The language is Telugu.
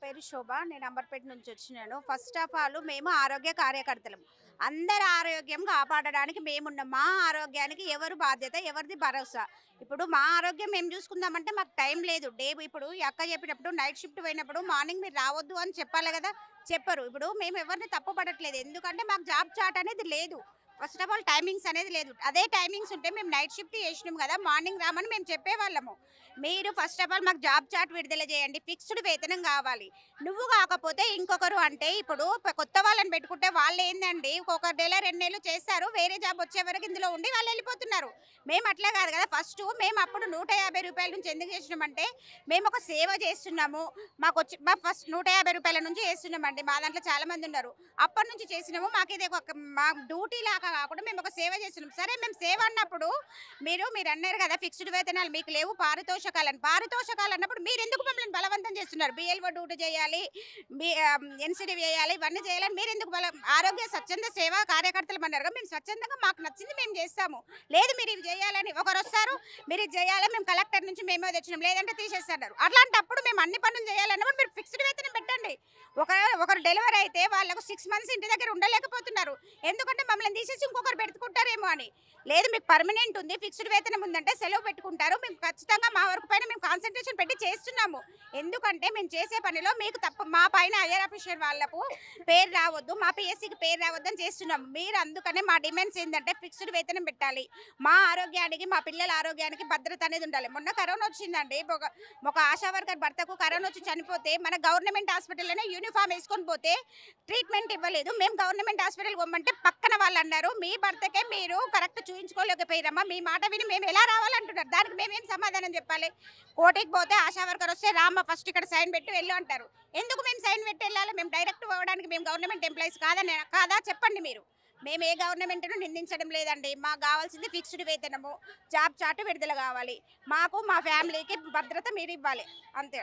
పేరు శోభ. నేను అంబర్పేట నుంచి వచ్చినాను. ఫస్ట్ ఆఫ్ ఆల్ మేము ఆరోగ్య కార్యకర్తలం. అందరి ఆరోగ్యం కాపాడడానికి మేమున్నాం. మా ఆరోగ్యానికి ఎవరు బాధ్యత? ఎవరిది భరోసా? ఇప్పుడు మా ఆరోగ్యం మేము చూసుకుందామంటే మాకు టైం లేదు. ఇప్పుడు ఈ అక్క చెప్పినప్పుడు నైట్ షిఫ్ట్ పోయినప్పుడు మార్నింగ్ మీరు రావద్దు అని చెప్పాలి కదా! చెప్పరు. ఇప్పుడు మేము ఎవరిని తప్పు పడట్లేదు. ఎందుకంటే మాకు జాబ్ చాట్ అనేది లేదు. ఫస్ట్ ఆఫ్ ఆల్ టైమింగ్స్ అనేది లేదు. అదే టైమింగ్స్ ఉంటే మేము నైట్ షిఫ్ట్ చేసినాం కదా! మార్నింగ్ రామని మేము చెప్పేవాళ్ళము. మీరు ఫస్ట్ ఆఫ్ ఆల్ మాకు జాబ్ చార్ట్ విడుదల చేయండి. ఫిక్స్డ్ వేతనం కావాలి. నువ్వు కాకపోతే ఇంకొకరు అంటే ఇప్పుడు కొత్త వాళ్ళని పెట్టుకుంటే వాళ్ళేందండి ఒక నెల 2 నెలలు చేస్తారు. వేరే జాబ్ వచ్చే వరకు ఇందులో ఉండి వాళ్ళు వెళ్ళిపోతున్నారు. మేము అట్లా కాదు కదా! ఫస్ట్ మేము అప్పుడు రూ. 150 నుంచి ఎందుకు చేసినామంటే మేము ఒక సేవ చేస్తున్నాము. మా ఫస్ట్ రూ. 150 నుంచి చేస్తున్నామండి. మా దాంట్లో చాలా మంది ఉన్నారు. అప్పటి నుంచి చేసినాము. మాకు ఇది ఒక మా డ్యూటీ లాగా కాకుండా మేము ఒక సేవ చేస్తున్నాం. సరే మేము సేవ అన్నప్పుడు మీరు అన్నారు కదా ఫిక్స్డ్ వేతనాలు మీకు లేవు పారితోషకాలు అన్నప్పుడు మీరు ఎందుకు మమ్మల్ని బలవంతం చేస్తున్నారు? బిఎల్ఓ డ్యూటీ చేయాలి, ఎన్సిడి చేయాలి, ఇవన్నీ చేయాలని మీరు ఎందుకు ఆరోగ్య స్వచ్ఛంద సేవా కార్యకర్తలు అన్నారు కదా, మేము స్వచ్ఛందంగా మాకు నచ్చింది మేము చేస్తాము. లేదు మీరు ఇవి చేయాలని ఒకరు వస్తారు, మీరు ఇది చేయాలి, మేము కలెక్టర్ నుంచి మేమే తెచ్చినాం, లేదంటే తీసేస్తున్నారు. అట్లాంటప్పుడు మేము అన్ని పనులు చేయాలన్నప్పుడు మీరు ఫిక్స్డ్ వేతనం పెట్టండి. ఒకరు డెలివరీ అయితే వాళ్ళకు 6 మంత్స్ ఇంటి దగ్గర ఉండలేకపోతున్నారు. ఎందుకంటే మమ్మల్ని తీసేసి ఇంకొకరు పెట్టుకుంటారేమో అని. లేదు మీకు పర్మనెంట్ ఉంది, ఫిక్స్డ్ వేతనం ఉందంటే సెలవు పెట్టుకుంటారు. మేము ఖచ్చితంగా మా వర్క్ పైన మేము కాన్సన్ట్రేషన్ పెట్టి చేస్తున్నాము. ఎందుకంటే మేము చేసే పనిలో మీకు తప్ప మా పైన హైయర్ ఆఫీషియల్ వాళ్ళకు పేరు రావద్దు, మా పిఎస్సికి పేరు రావద్దు అని చేస్తున్నాము. మీరు అందుకనే మా డిమాండ్స్ ఏంటంటే ఫిక్స్డ్ వేతనం పెట్టాలి. మా ఆరోగ్యానికి మా పిల్లల ఆరోగ్యానికి భద్రత అనేది ఉండాలి. మొన్న కరోనా వచ్చిందండి. ఒక ఆశా వర్కర్ భర్తకు కరోనా వచ్చి చనిపోతే మన గవర్నమెంట్ హాస్పిటల్లోనే యూనిఫామ్ వేసుకొని పోతే ట్రీట్మెంట్ ఇవ్వలేదు. మేము గవర్నమెంట్ హాస్పిటల్కి పోమంటే పక్కన వాళ్ళు అన్నారు మీ భర్తకే మీరు కరెక్ట్ చూయించుకోలేకపోయారమ్మా, మీ మాట విని మేము ఎలా రావాలంటున్నారు. దానికి మేమేం సమాధానం చెప్పాలి? కోర్టుకి పోతే ఆశా వర్కర్ వస్తే రామ్మ ఫస్ట్ ఇక్కడ సైన్ పెట్టి వెళ్ళు అంటారు. ఎందుకు మేము సైన్ పెట్టి వెళ్ళాలి? మేము డైరెక్ట్ పోవడానికి మేము గవర్నమెంట్ ఎంప్లాయీస్ కాదా చెప్పండి మీరు. మేము ఏ గవర్నమెంట్ను నిందించడం లేదండి. మాకు కావాల్సింది ఫిక్స్డ్ వేతనము, జాబ్ చార్ట్ విడుదల కావాలి. మాకు మా ఫ్యామిలీకి భద్రత మీరు ఇవ్వాలి, అంతే.